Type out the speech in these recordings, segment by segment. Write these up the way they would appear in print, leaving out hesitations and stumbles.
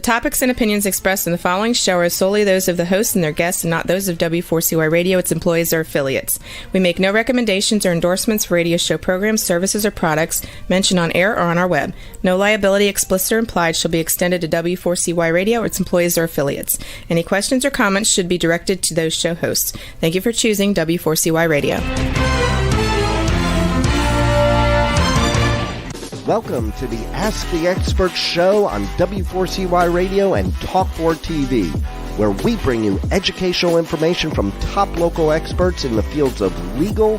topics and opinions expressed in the following show are solely those of the host and their guests and not those of W4CY Radio, its employees, or affiliates. We make no recommendations or endorsements for radio show programs, services, or products mentioned on air or on our web. No liability, explicit or implied, shall be extended to W4CY Radio or its employees or affiliates. Any questions or comments should be directed to those show hosts. Thank you for choosing W4CY Radio. Welcome to the Ask the Expert show on W4CY Radio and Talk4 TV, where we bring you educational information from top local experts in the fields of legal,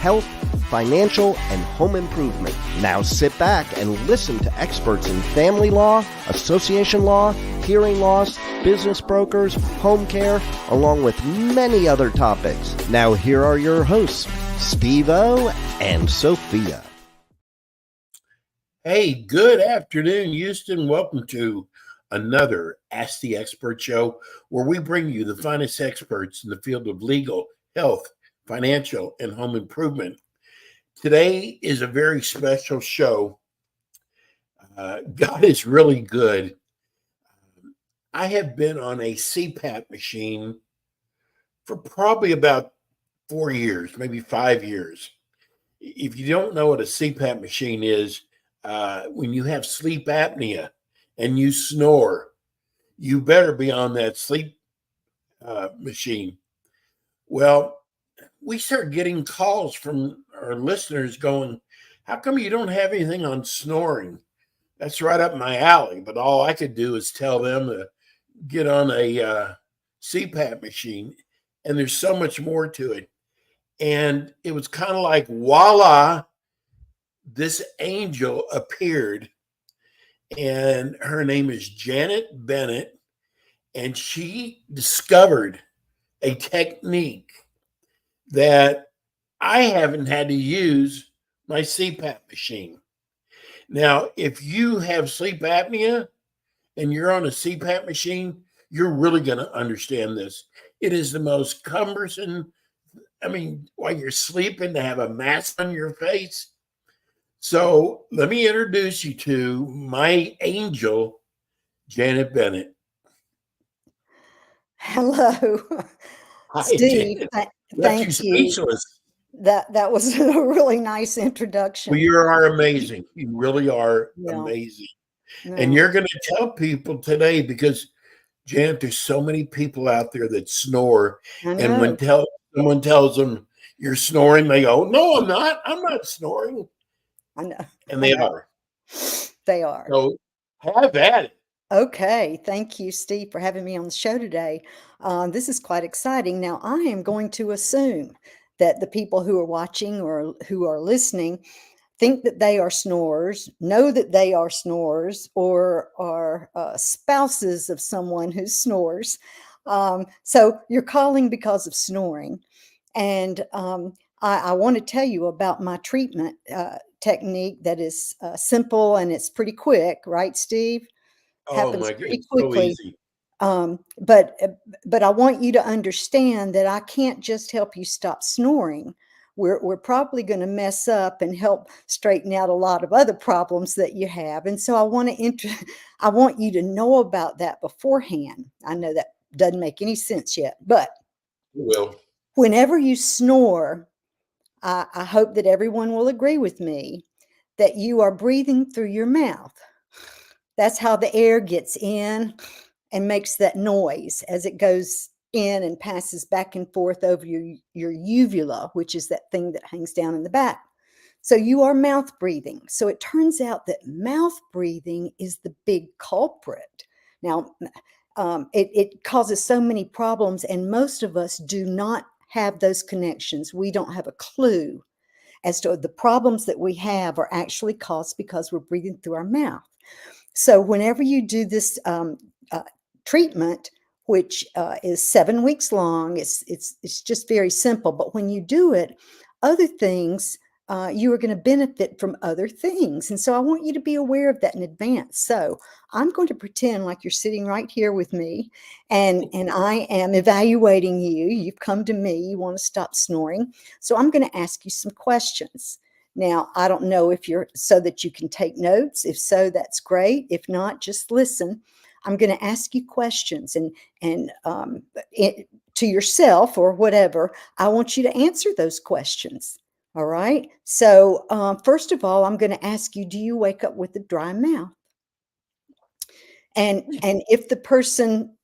health, financial, and home improvement. Now sit back and listen to experts in family law, association law, hearing loss, business brokers, home care, along with many other topics. Now here are your hosts, Steve-O and Sophia. Hey, good afternoon, Houston. Welcome to another Ask the Expert show, where we bring you the finest experts in the field of legal, health, financial, and home improvement. Today is a very special show. God is really good. I have been on a CPAP machine for probably about 4 years, maybe 5 years. If you don't know what a CPAP machine is, when you have sleep apnea and you snore, you better be on that sleep machine. Well, we start getting calls from our listeners going, how come you don't have anything on snoring? That's right up my alley. But all I could do is tell them to get on a CPAP machine. And there's so much more to it. And it was kind of like, voila, this angel appeared, and her name is Janet Bennett, and she discovered a technique that I haven't had to use my CPAP machine. Now, if you have sleep apnea and you're on a CPAP machine, you're really going to understand this. It is the most cumbersome, while you're sleeping, to have a mask on your face. So let me introduce you to my angel, Janet Bennett. Hello, Hi, Steve. Thank you. Speechless. That was a really nice introduction. Well, you are amazing. You really are amazing. Yeah. And you're going to tell people today, because, Janet, there's so many people out there that snore. And when someone tells them you're snoring, they go, no, I'm not. I'm not snoring. I know. And they are. They are. So have at it. Okay. Thank you, Steve, for having me on the show today. This is quite exciting. Now, I am going to assume that the people who are watching or who are listening think that they are snorers, know that they are snorers, or are spouses of someone who snores. So you're calling because of snoring. And I want to tell you about my treatment technique that is simple, and it's pretty quick, right, Steve? Happens my goodness, quickly. So easy. But I want you to understand that I can't just help you stop snoring. We're probably going to mess up and help straighten out a lot of other problems that you have. And so I want you to know about that beforehand. I know that doesn't make any sense yet, but it will. Whenever you snore, I hope that everyone will agree with me that you are breathing through your mouth. That's how the air gets in and makes that noise as it goes in and passes back and forth over your uvula, which is that thing that hangs down in the back. So you are mouth breathing. So it turns out that mouth breathing is the big culprit. Now, it causes so many problems, and most of us do not have those connections. We don't have a clue as to the problems that we have are actually caused because we're breathing through our mouth. So whenever you do this treatment, which is 7 weeks long, it's just very simple. But when you do it, other things, you are going to benefit from other things. And so I want you to be aware of that in advance. So I'm going to pretend like you're sitting right here with me, and I am evaluating you. You've come to me. You want to stop snoring. So I'm going to ask you some questions. Now, I don't know if you're so that you can take notes. If so, that's great. If not, just listen. I'm going to ask you questions and to yourself or whatever. I want you to answer those questions. All right. So first of all, I'm going to ask you, do you wake up with a dry mouth? And if the person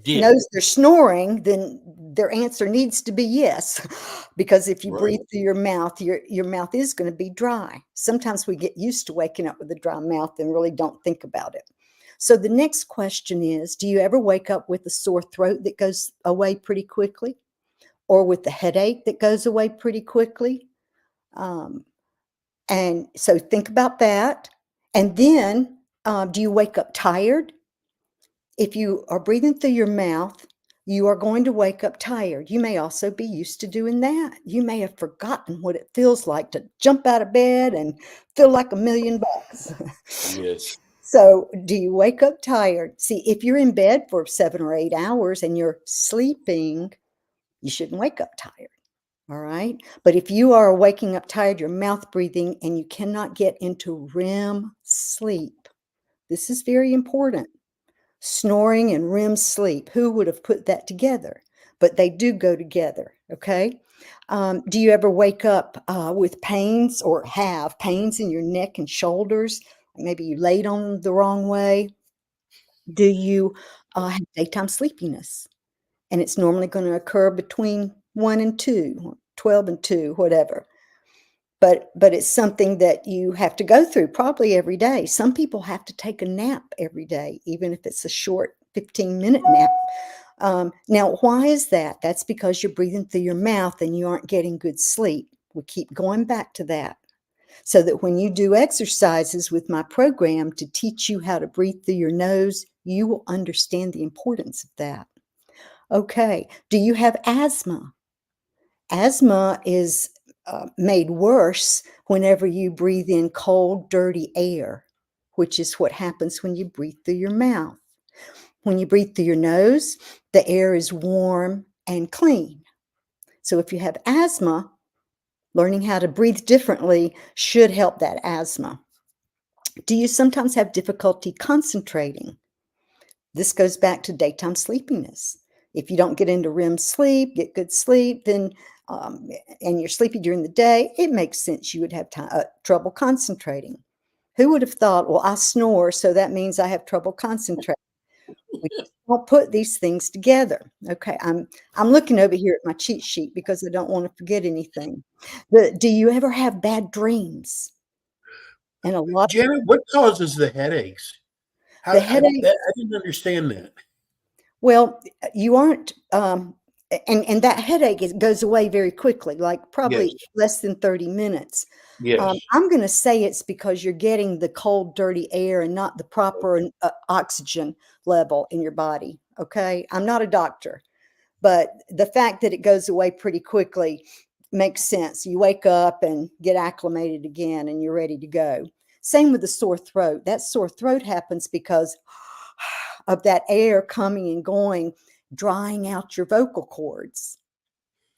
knows they're snoring, then their answer needs to be yes, because if you breathe through your mouth is going to be dry. Sometimes we get used to waking up with a dry mouth and really don't think about it. So the next question is, do you ever wake up with a sore throat that goes away pretty quickly, or with the headache that goes away pretty quickly? And so think about that. And then do you wake up tired? If you are breathing through your mouth, you are going to wake up tired. You may also be used to doing that. You may have forgotten what it feels like to jump out of bed and feel like $1,000,000. Yes. So do you wake up tired? See, if you're in bed for 7 or 8 hours and you're sleeping, you shouldn't wake up tired. All right. But if you are waking up tired, you're mouth breathing, and you cannot get into REM sleep, this is very important. Snoring and REM sleep. Who would have put that together? But they do go together. Okay. Do you ever wake up with pains or have pains in your neck and shoulders? Maybe you laid on them the wrong way. Do you have daytime sleepiness? And it's normally going to occur between 1 and 2, 12 and 2, whatever. But it's something that you have to go through probably every day. Some people have to take a nap every day, even if it's a short 15-minute nap. Now, why is that? That's because you're breathing through your mouth and you aren't getting good sleep. We keep going back to that, so that when you do exercises with my program to teach you how to breathe through your nose, you will understand the importance of that. Okay. Do you have asthma? Asthma is made worse whenever you breathe in cold, dirty air, which is what happens when you breathe through your mouth. When you breathe through your nose, the air is warm and clean. So if you have asthma, learning how to breathe differently should help that asthma. Do you sometimes have difficulty concentrating? This goes back to daytime sleepiness. If you don't get into REM sleep, get good sleep, then and you're sleepy during the day, it makes sense you would have trouble concentrating. Who would have thought, well, I snore, so that means I have trouble concentrating? We don't put these things together. Okay, I'm looking over here at my cheat sheet because I don't want to forget anything. Do you ever have bad dreams? And a lot Janet, what causes the headaches? the How headache. I didn't understand that. Well, you aren't, and that headache goes away very quickly, like Yes, probably less than 30 minutes. yes. I'm going to say it's because you're getting the cold, dirty air and not the proper oxygen level in your body. Okay. I'm not a doctor, but the fact that it goes away pretty quickly makes sense. You wake up and get acclimated again and you're ready to go. Same with the sore throat. That sore throat happens because of that air coming and going, drying out your vocal cords,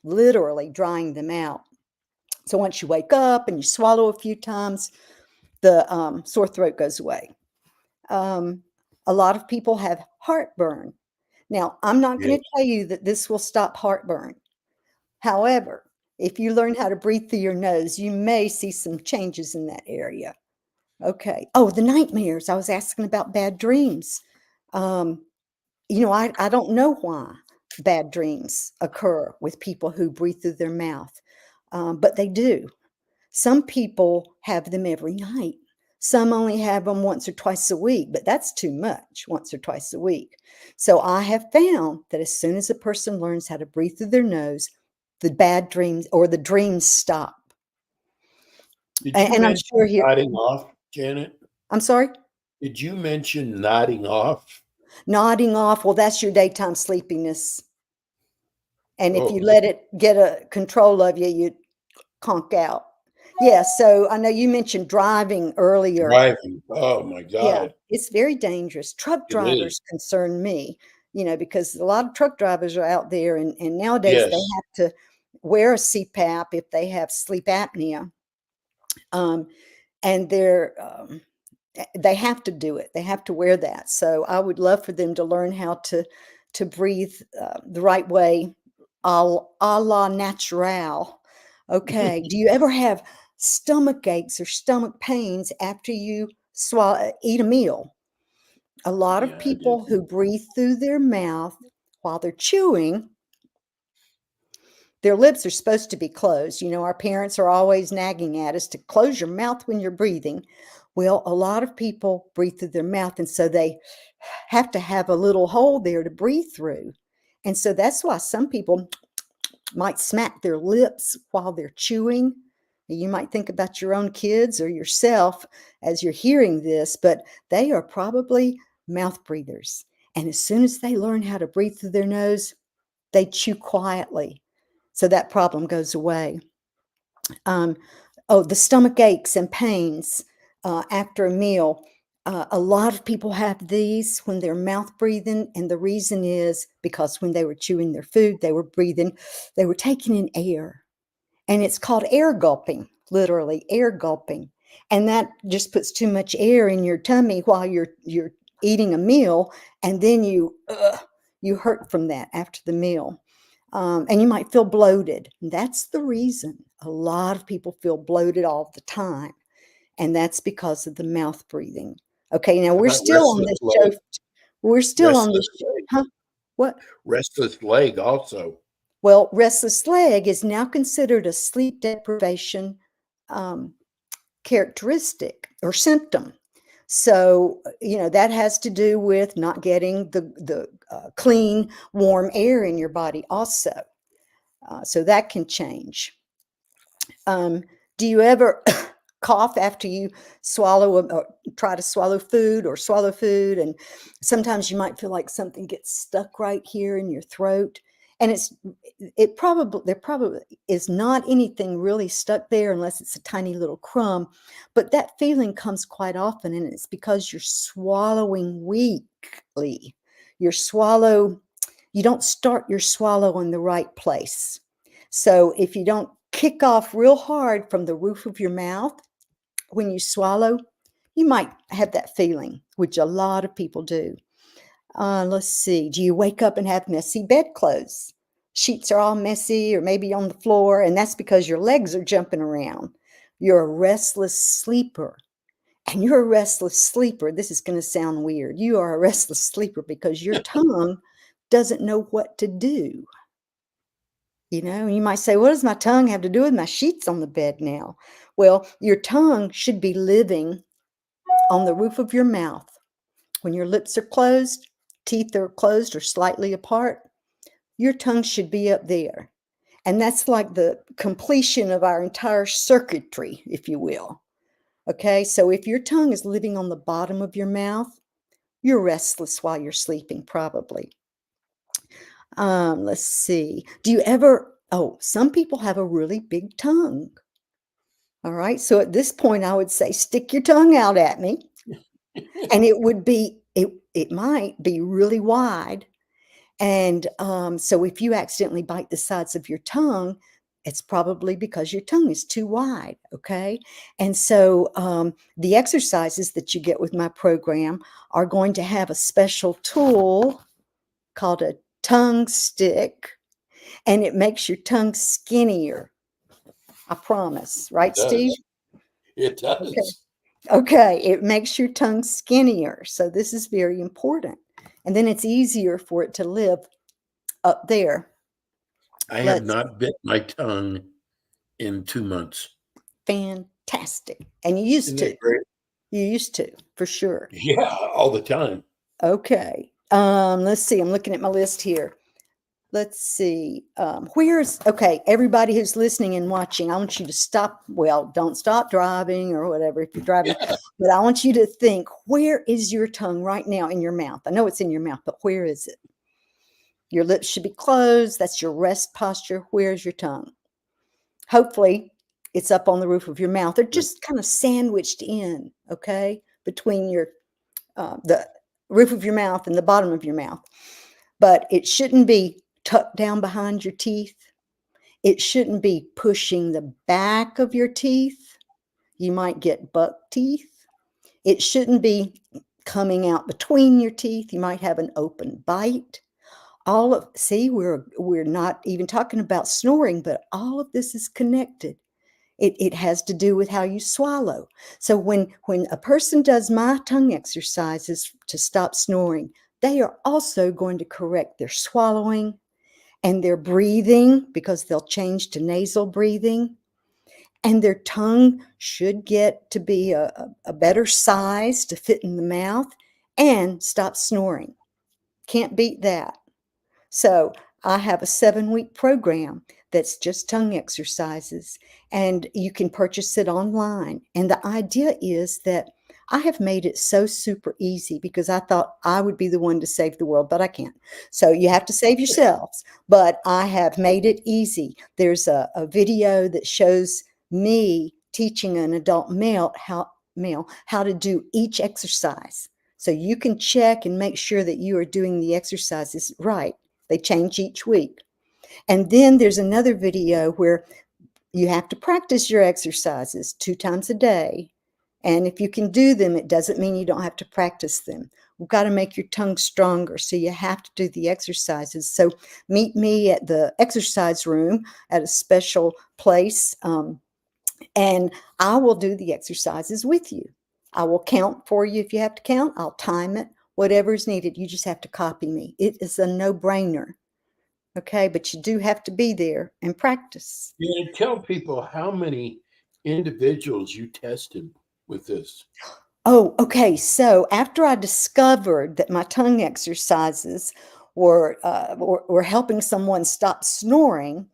literally drying them out. So once you wake up and you swallow a few times, the sore throat goes away. A lot of people have heartburn. Now, I'm not going Yes. to tell you that this will stop heartburn. However, if you learn how to breathe through your nose, you may see some changes in that area. Okay. Oh, the nightmares. I was asking about bad dreams. I don't know why bad dreams occur with people who breathe through their mouth, but they do. Some people have them every night. Some only have them once or twice a week, but that's too much, once or twice a week. So I have found that as soon as a person learns how to breathe through their nose, the bad dreams or the dreams stop. Did you And I'm mention sure here, nodding off, Janet? I'm sorry, Did you mention nodding off? nodding off. Well, that's your daytime sleepiness. And if you Oh, let it get a control of you, you conk out. Yeah, so I know you mentioned driving earlier. driving. Oh my Yeah, God. it's very dangerous. Truck It is. drivers concern me, because a lot of truck drivers are out there, and nowadays they Yes. have to wear a CPAP if they have sleep apnea. And They have to do it. They have to wear that. So I would love for them to learn how to breathe the right way, a la natural. Okay. Do you ever have stomach aches or stomach pains after you eat a meal? A lot of Yeah, I do. people who breathe through their mouth while they're chewing, their lips are supposed to be closed. You know, our parents are always nagging at us to close your mouth when you're breathing. Well, a lot of people breathe through their mouth, and so they have to have a little hole there to breathe through. And so that's why some people might smack their lips while they're chewing. You might think about your own kids or yourself as you're hearing this, but they are probably mouth breathers. And as soon as they learn how to breathe through their nose, they chew quietly. So that problem goes away. The stomach aches and pains after a meal. A lot of people have these when they're mouth breathing, and the reason is because when they were chewing their food, they were taking in air, and it's called air gulping, literally air gulping, and that just puts too much air in your tummy while you're eating a meal, and then you hurt from that after the meal. And you might feel bloated. That's the reason a lot of people feel bloated all the time. And that's because of the mouth breathing. Okay, now How we're about still on restless this leg? show. We're still on this Restless show. leg. Huh? What? Restless leg also. Well, restless leg is now considered a sleep deprivation um, characteristic or symptom. So, that has to do with not getting the clean, warm air in your body also. So that can change. Do you ever cough after you or try to swallow food or swallow food? And sometimes you might feel like something gets stuck right here in your throat. And there probably is not anything really stuck there unless it's a tiny little crumb. But that feeling comes quite often, and it's because you're swallowing weakly. You don't start your swallow in the right place. So if you don't kick off real hard from the roof of your mouth when you swallow, you might have that feeling, which a lot of people do. Let's see. Do you wake up and have messy bedclothes? Sheets are all messy or maybe on the floor, and that's because your legs are jumping around. You're a restless sleeper. And you're a restless sleeper. This is going to sound weird. You are a restless sleeper because your tongue doesn't know what to do. You might say, what does my tongue have to do with my sheets on the bed now? Well, your tongue should be living on the roof of your mouth. When your lips are closed, teeth are closed or slightly apart, your tongue should be up there. And that's like the completion of our entire circuitry, if you will. Okay, so if your tongue is living on the bottom of your mouth, you're restless while you're sleeping, probably. Let's see. Some people have a really big tongue. All right. So at this point, I would say, stick your tongue out at me. And it might be really wide. And so if you accidentally bite the sides of your tongue, it's probably because your tongue is too wide. Okay. And so the exercises that you get with my program are going to have a special tool called a tongue stick, and it makes your tongue skinnier. I promise. Right, It Steve? does. It Okay. does. Okay. It makes your tongue skinnier. So this is very important. And then it's easier for it to live up there. I have not bit my tongue in 2 months. Fantastic. And you used Isn't to. that great? You used to, for sure. Yeah, all the time. Okay. Let's see. I'm looking at my list here. Let's see. Everybody who's listening and watching, I want you to stop. Well, don't stop driving or whatever if you're driving, but I want you to think, where is your tongue right now in your mouth? I know it's in your mouth, but where is it? Your lips should be closed. That's your rest posture. Where's your tongue? Hopefully, it's up on the roof of your mouth or just kind of sandwiched in, okay, between the roof of your mouth and the bottom of your mouth. But it shouldn't be tucked down behind your teeth. It shouldn't be pushing the back of your teeth. You might get buck teeth. It shouldn't be coming out between your teeth. You might have an open bite. See, we're not even talking about snoring, but all of this is connected. It has to do with how you swallow. So when a person does my tongue exercises to stop snoring, they are also going to correct their swallowing and their breathing, because they'll change to nasal breathing. And their tongue should get to be a better size to fit in the mouth and stop snoring. Can't beat that. So I have a 7-week program that's just tongue exercises, and you can purchase it online. And the idea is that I have made it so super easy, because I thought I would be the one to save the world, but I can't. So you have to save yourselves, but I have made it easy. There's a video that shows me teaching an adult male how to do each exercise. So you can check and make sure that you are doing the exercises right. They change each week. And then there's another video where you have to practice your exercises 2 times a day. And if you can do them, it doesn't mean you don't have to practice them. We've got to make your tongue stronger, so you have to do the exercises. So meet me at the exercise room at a special place, and I will do the exercises with you. I will count for you if you have to count. I'll time it, whatever is needed. You just have to copy me. It is a no-brainer. Okay, but you do have to be there and practice. Yeah, tell people how many individuals you tested with this. Oh, okay. So after I discovered that my tongue exercises were helping someone stop snoring,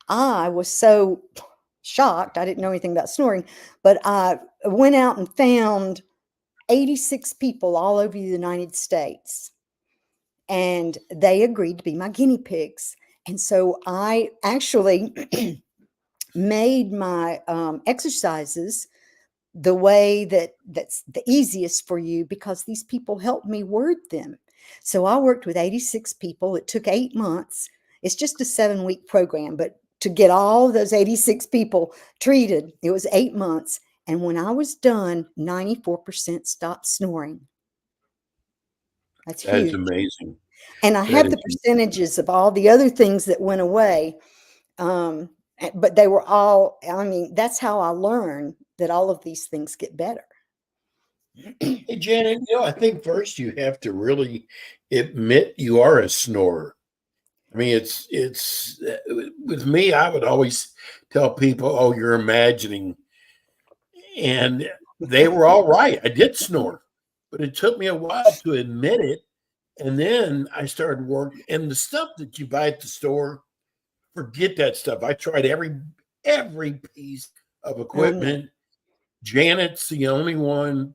I was so shocked. I didn't know anything about snoring, but I went out and found 86 people all over the United States, and they agreed to be my guinea pigs. And so I actually made my exercises the way that's the easiest for you, because these people helped me word them. So I worked with 86 people. It took 8 months. It's just a 7-week program, but to get all those 86 people treated, it was 8 months. And when I was done, 94% stopped snoring. That's That's huge. amazing. And I have the percentages of all the other things that went away. But they were all, I mean, that's how I learned that all of these things get better. Hey, Janet, I think first you have to really admit you are a snorer. I mean, it's with me, I would always tell people, "Oh, you're imagining," and they were all right. I did snore, but it took me a while to admit it, and then I started working. And the stuff that you buy at the store, forget that stuff. I tried every piece of equipment. Janet's the only one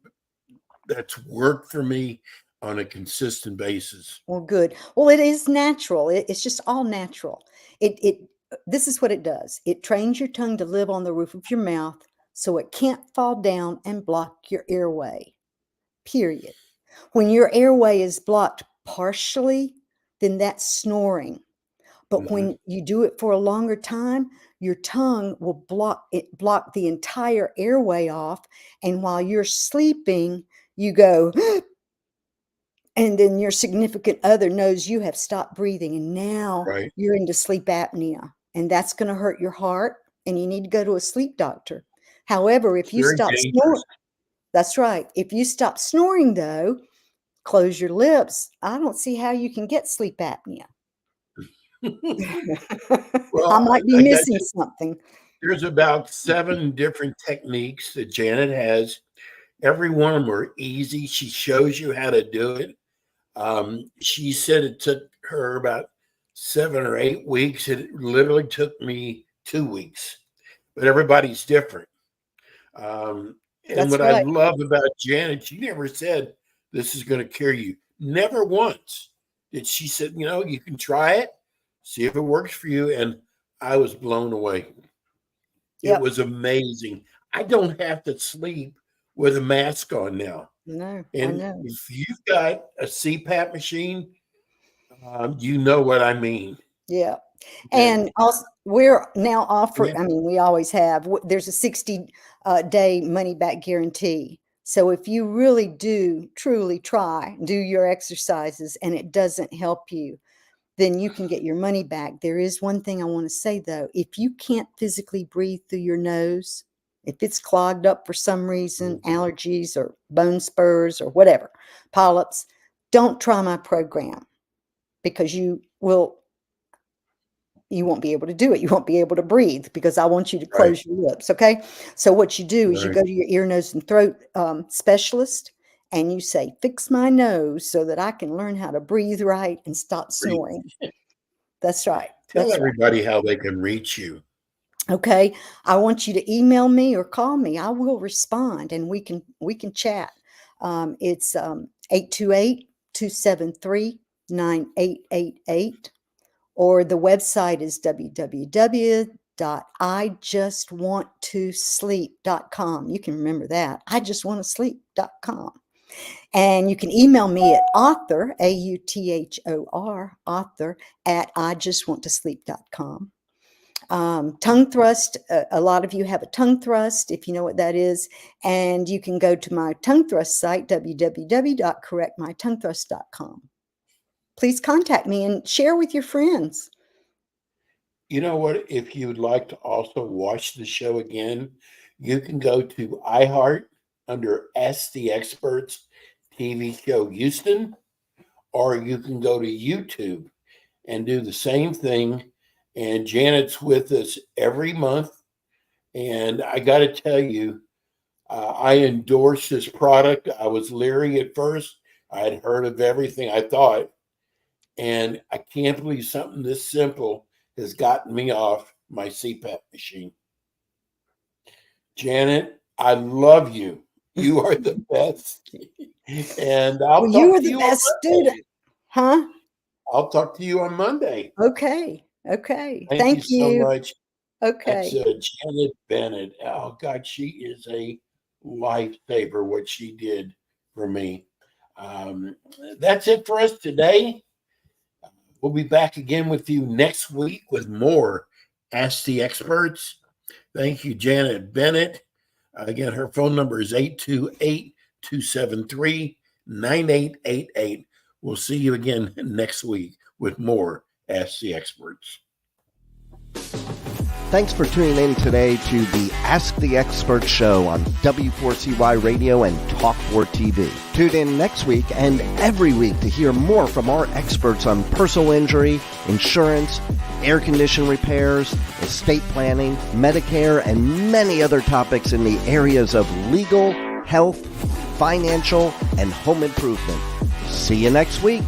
that's worked for me on a consistent basis. Well, good. Well, it is natural. It's just all natural. This is what it does. It trains your tongue to live on the roof of your mouth, so it can't fall down and block your airway, period. When your airway is blocked partially, then that's snoring. But when you do it for a longer time, your tongue will block the entire airway off. And while you're sleeping, you go, and then your significant other knows you have stopped breathing, and now you're into sleep apnea, and that's going to hurt your heart, and you need to go to a sleep doctor. However, if you stop snoring, that's right. If you stop snoring, though, close your lips, I don't see how you can get sleep apnea. Well, I might be missing something. There's about 7 different techniques that Janet has. Every one of them are easy. She shows you how to do it. She said it took her about 7 or 8 weeks. It literally took me 2 weeks, but everybody's different. And what I love about Janet, she never said this is going to cure you. Never once did she said, you can try it, see if it works for you. And I was blown away. It was amazing. I don't have to sleep with a mask on now. No, and I know. If you've got a CPAP machine, you know what I mean. Yeah. And also, we're now offering, I mean, we always have, there's a 60-day money back guarantee So if you really do truly try, do your exercises, and it doesn't help you, then you can get your money back. There is one thing I want to say, though. If you can't physically breathe through your nose, if it's clogged up for some reason, allergies or bone spurs or whatever, polyps, don't try my program, because you won't be able to do it. You won't be able to breathe, because I want you to Right. close your lips. Okay. So what you do is you Right. go to your ear, nose, and throat specialist, and you say, fix my nose so that I can learn how to breathe right and stop snoring. That's right. Tell That's right. everybody how they can reach you. Okay. I want you to email me or call me. I will respond, and we can chat. It's 828-273-9888, or the website is www.ijustwanttosleep.com. You can remember that. ijustwanttosleep.com. And you can email me at author, AUTHOR, author, at ijustwanttosleep.com. Tongue thrust, a lot of you have a tongue thrust, if you know what that is. And you can go to my tongue thrust site, www.correctmytonguethrust.com. Please contact me and share with your friends. You know what? If you would like to also watch the show again, you can go to iHeart under Ask the Experts TV show Houston, or you can go to YouTube and do the same thing. And Janet's with us every month. And I got to tell you, I endorse this product. I was leery at first. I had heard of everything, I thought. And I can't believe something this simple has gotten me off my CPAP machine. Janet, I love you. You are the best. And I'll Well, you talk were to the you best on Monday. student. Huh? I'll talk to you on Monday. Okay. Okay. Thank you so much. Okay. That's Janet Bennett. Oh, God, she is a lifesaver, what she did for me. That's it for us today. We'll be back again with you next week with more Ask the Experts. Thank you, Janet Bennett. Again, her phone number is 828-273-9888. We'll see you again next week with more Ask the Experts. Thanks for tuning in today to the Ask the Expert show on W4CY Radio and Talk4 TV. Tune in next week and every week to hear more from our experts on personal injury, insurance, air condition repairs, estate planning, Medicare, and many other topics in the areas of legal, health, financial, and home improvement. See you next week.